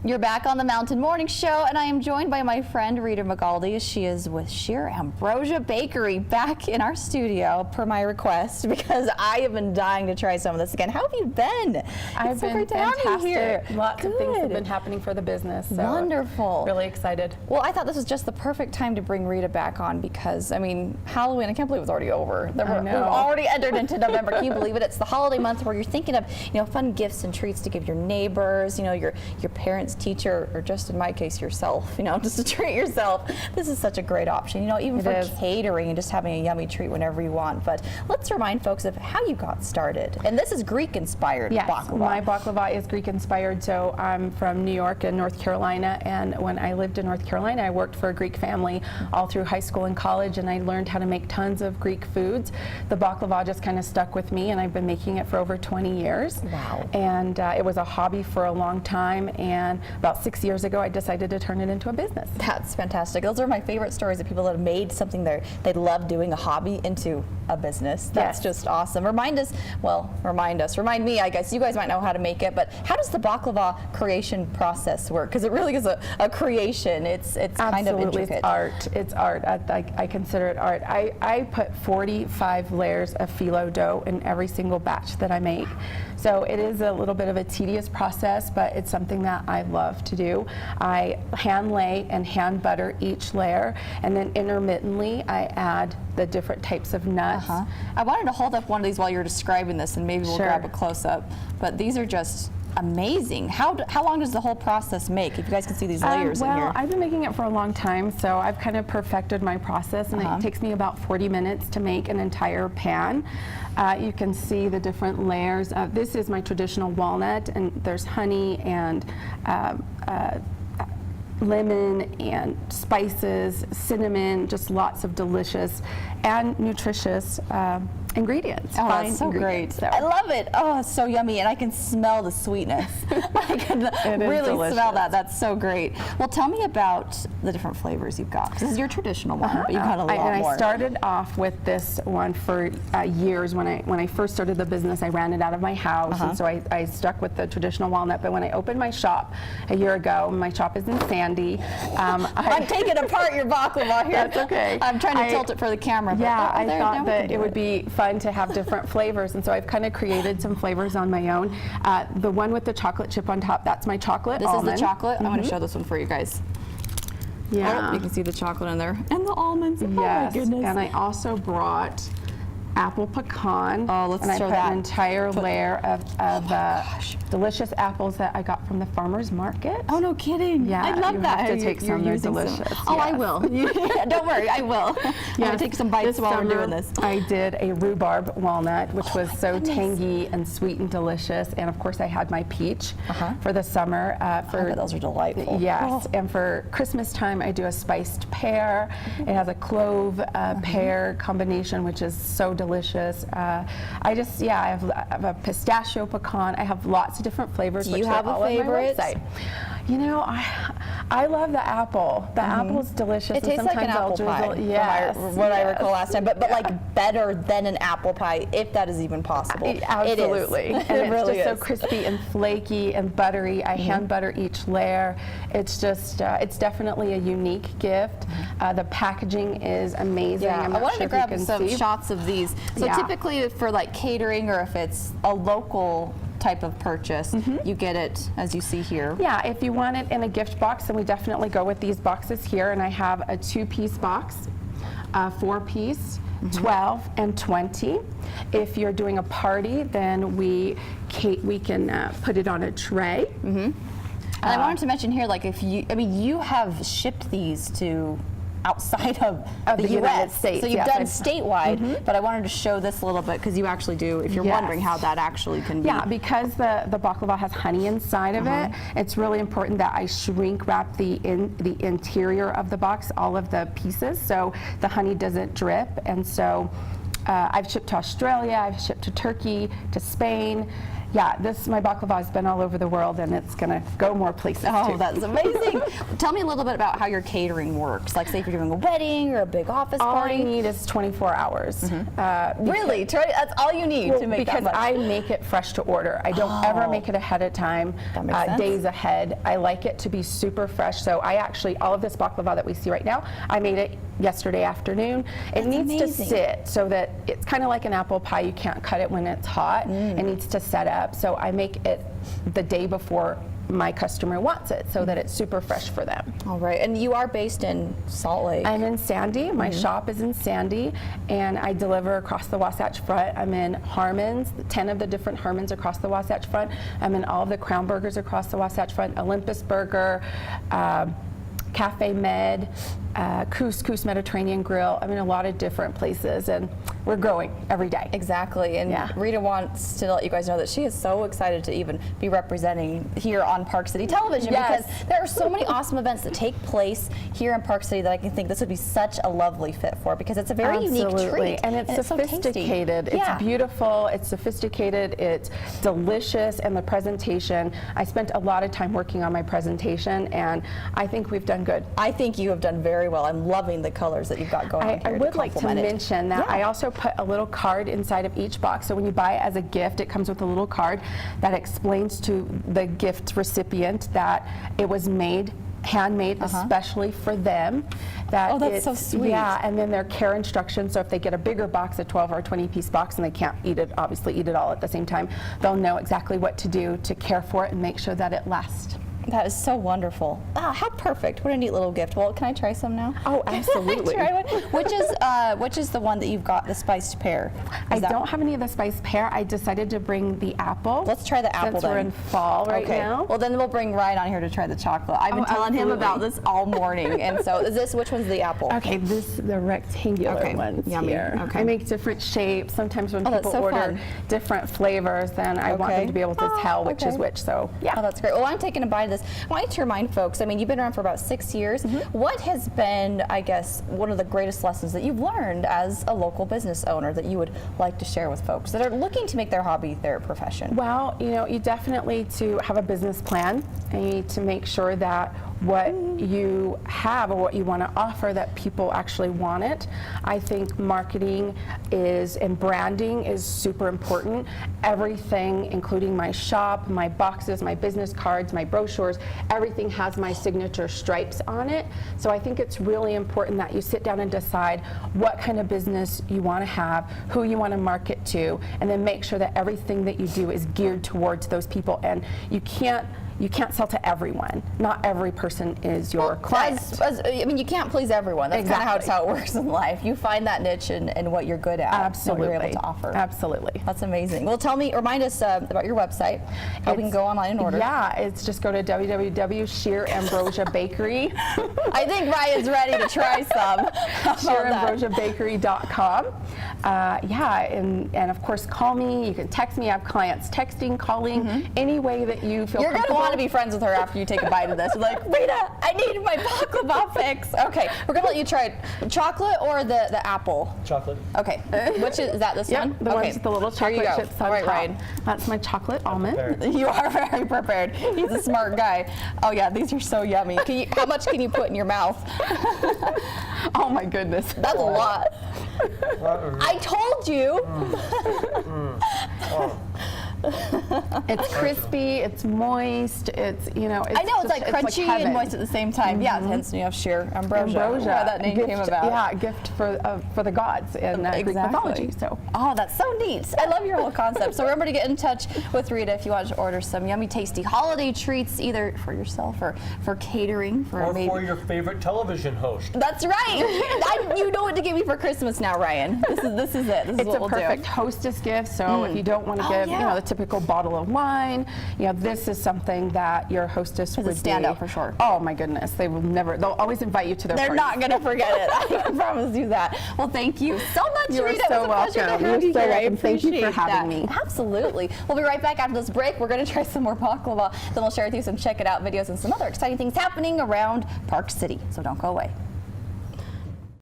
You're back on the Mountain Morning Show, and I am joined by my friend Rita McGaldy. She is with sheer Ambrosia Bakery back in our studio per my request because I have been dying to try some of this again. How have you been? I've been great to have you here. Lots of things have been happening for the business. So wonderful. Really excited. Well, I thought this was just the perfect time to bring Rita back on because, I mean, Halloween, I can't believe it's already over. We've already entered into November. Can you believe it? It's the holiday month where you're thinking of, fun gifts and treats to give your neighbors, your parents, teacher, or just in my case yourself, just to treat yourself. This is such a great option, even for catering and just having a yummy treat whenever you want. But let's remind folks of how you got started. And this is Greek-inspired baklava. My baklava is Greek-inspired. So I'm from New York and North Carolina, and when I lived in North Carolina, I worked for a Greek family all through high school and college, and I learned how to make tons of Greek foods. The baklava just kind of stuck with me, and I've been making it for over 20 years. Wow. And it was a hobby for a long time, and about 6 years ago I decided to turn it into a business. That's fantastic. Those are my favorite stories of people that have made something they love doing, a hobby, into a business. That's just awesome. Remind me, I guess you guys might know how to make it, but how does the baklava creation process work? Because it really is a creation. It's kind of intricate. It's art. I consider it art. I put 45 layers of phyllo dough in every single batch that I make. So it is a little bit of a tedious process, but it's something that I love to do. I hand lay and hand butter each layer, and then intermittently I add the different types of nuts. I wanted to hold up one of these while you're describing this, and maybe we'll grab a close-up, but these are just amazing. How long does the whole process make, if you guys can see these layers in here? Well, I've been making it for a long time, so I've kind of perfected my process, and it takes me about 40 minutes to make an entire pan. You can see the different layers. This is my traditional walnut, and there's honey and lemon and spices, cinnamon, just lots of delicious and nutritious ingredients. Oh, that's so great. I love it. Oh, it's so yummy, and I can smell the sweetness. I can really smell that. That's so great. Well, tell me about the different flavors you've got. This is your traditional one, but you've got a lot more. I started off with this one for years. When I first started the business, I ran it out of my house, and so I stuck with the traditional walnut. But when I opened my shop a year ago, my shop is in Sandy. I'm taking apart your baklava here. That's okay. I'm trying to tilt it for the camera. But I thought that it would be fun to have different flavors, and so I've kind of created some flavors on my own. The one with the chocolate chip on top, that's my chocolate almond. This is the chocolate? I want to show this one for you guys. Yeah. Oh, you can see the chocolate in there. And the almonds. Yes. Oh my goodness. And I also brought apple pecan. Oh, let's and show I put an entire layer of delicious apples that I got from the farmer's market. Oh, no kidding. Yeah, I love that. You have to take some. They're delicious. Oh, I will. Don't worry, I will. I'm going to take some bites while we're doing this. I did a rhubarb walnut, which was so tangy and sweet and delicious. And of course, I had my peach for the summer. Those are delightful. Yes, and for Christmas time, I do a spiced pear. It has a clove pear combination, which is so delicious. I have a pistachio pecan. I have lots of different flavors. Do you have a favorite? I love the apple. The apple is delicious. It tastes like an apple pie. Yes, what I recall last time, but like better than an apple pie, if that is even possible. Absolutely. It is. And it's really just so crispy and flaky and buttery. I hand butter each layer. It's just, it's definitely a unique gift. The packaging is amazing. Yeah, I wanted to grab some shots of these. So typically for like catering, or if it's a local type of purchase, you get it as you see here. Yeah, if you want it in a gift box, then we definitely go with these boxes here, and I have a 2-piece box, a 4-piece, 12 and 20. If you're doing a party, then we can put it on a tray. And I wanted to mention here, like, you have shipped these to outside of the United States. So you've done statewide, but I wanted to show this a little bit because you actually do, if you're wondering how that actually can be. Yeah, because the baklava has honey inside of it, it's really important that I shrink wrap the interior of the box, all of the pieces, so the honey doesn't drip. And so I've shipped to Australia, I've shipped to Turkey, to Spain. Yeah, my baklava has been all over the world, and it's going to go more places Oh, too. that's amazing. Tell me a little bit about how your catering works. Like, say if you're doing a wedding or a big office All party. I need is 24 hours. Really? That's all you need to make because that much? I make it fresh to order. I don't ever make it ahead of time, That makes sense. days ahead. I like it to be super fresh. So I actually, all of this baklava that we see right now, I made it yesterday afternoon. It needs amazing. to sit so that it's kind of like an apple pie. You can't cut it when it's hot. It needs to set up. So I make it the day before my customer wants it so that it's super fresh for them. All right. And you are based in Salt Lake. I'm in Sandy. My shop is in Sandy, and I deliver across the Wasatch Front. I'm in Harmon's, 10 of the different Harmons across the Wasatch Front. I'm in all of the Crown Burgers across the Wasatch Front, Olympus Burger, Cafe Med, Couscous Mediterranean Grill. I'm in a lot of different places, and we're growing every day. Exactly. And Yeah. Rita wants to let you guys know that she is so excited to even be representing here on Park City Television Yes. because there are so many awesome events that take place here in Park City that I can think this would be such a lovely fit for because it's a very unique treat. And it's so tasty. sophisticated. Yeah. It's beautiful. It's sophisticated. It's delicious. And the presentation, I spent a lot of time working on my presentation, and I think we've done good. I think you have done very well. I'm loving the colors that you've got going on I here. would like to complement it. mention that Yeah. I also put a little card inside of each box. So when you buy it as a gift, it comes with a little card that explains to the gift recipient that it was handmade especially for them. That Oh, that's so it's- sweet. Yeah, and then their care instructions. So if they get a bigger box, a 12 or a 20 piece box, and they can't obviously eat it all at the same time, they'll know exactly what to do to care for it and make sure that it lasts. That is so wonderful. Ah, how perfect. What a neat little gift. Well, can I try some now? Oh, absolutely. Try one? Which is the one that you've got, the spiced pear? I don't have any of the spiced pear. I decided to bring the apple. Let's try the apple since we're then. in fall right Okay. now. Well, then we'll bring Ryan on here to try the chocolate. I've been telling him about this all morning. And so which one's the apple? Okay, the rectangular Okay, ones yummy. here. Okay. I make different shapes. Sometimes when Oh, that's people so order fun. different flavors, then I want Okay. them to be able to tell which is okay. which. So yeah. Oh, that's great. Well, I'm taking a bite of this. I want you to remind folks, I mean, you've been around for about 6 years. What has been, I guess, one of the greatest lessons that you've learned as a local business owner that you would like to share with folks that are looking to make their hobby their profession? Well, you definitely to have a business plan, and you need to make sure that what you have or what you want to offer that people actually want it. I think marketing and branding is super important. Everything, including my shop, my boxes, my business cards, my brochures, everything has my signature stripes on it. So I think it's really important that you sit down and decide what kind of business you want to have, who you want to market to, and then make sure that everything that you do is geared towards those people. And you can't sell to everyone. Not every person is your client. I mean, you can't please everyone. That's kind of Exactly. how it works in life. You find that niche and what you're good at, Absolutely. and what you're able to offer. Absolutely. That's amazing. Well, remind us about your website, how we can go online and order. Yeah, it's just go to www.Sheer Ambrosia Bakery. I think Ryan's ready to try some. How about that? SheerAmbrosiaBakery.com. And of course, call me. You can text me. I have clients texting, calling, any way that you feel You're going to comfortable. want to be friends with her after you take a bite of this. You're like, Rita, I need my baklava fix. Okay, we're going to let you try it. Chocolate or the apple? Chocolate. Okay, which is that this Yep, one? the okay. ones with the little Here you chocolate go. chips All on right, top. Ryan. That's my chocolate almond. Prepared. You are very prepared. He's a smart guy. Oh yeah, these are so yummy. How much can you put in your mouth? Oh my goodness. That's a lot. I told you. It's crispy, it's moist, it's, it's I know, it's like crunchy and heaven. moist at the same time. Yeah, hence you have Sheer Ambrosia. Ambrosia. Where that name gift, came about. Yeah, a gift for the gods in Greek mythology. So. Oh, that's so neat. I love your whole concept. So remember to get in touch with Rita if you want to order some yummy, tasty holiday treats, either for yourself or for catering. Or maybe. for your favorite television host. That's right. You know what to give me for Christmas now, Ryan. This is it. This is It's what a we'll perfect do. hostess gift. So if you don't want to give, yeah. the typical bottle of wine, this is something that your hostess would stand be. out for sure. Oh my goodness, they'll always invite you to their They're parties. not going to forget it. I can promise you that. Well, thank you so much, You're Rita. so It was a pleasure welcome. to have You're you so here. I welcome. Thank you for appreciate having that. me. Absolutely. We'll be right back after this break. We're going to try some more baklava. Then we'll share with you some check it out videos and some other exciting things happening around Park City. So don't go away.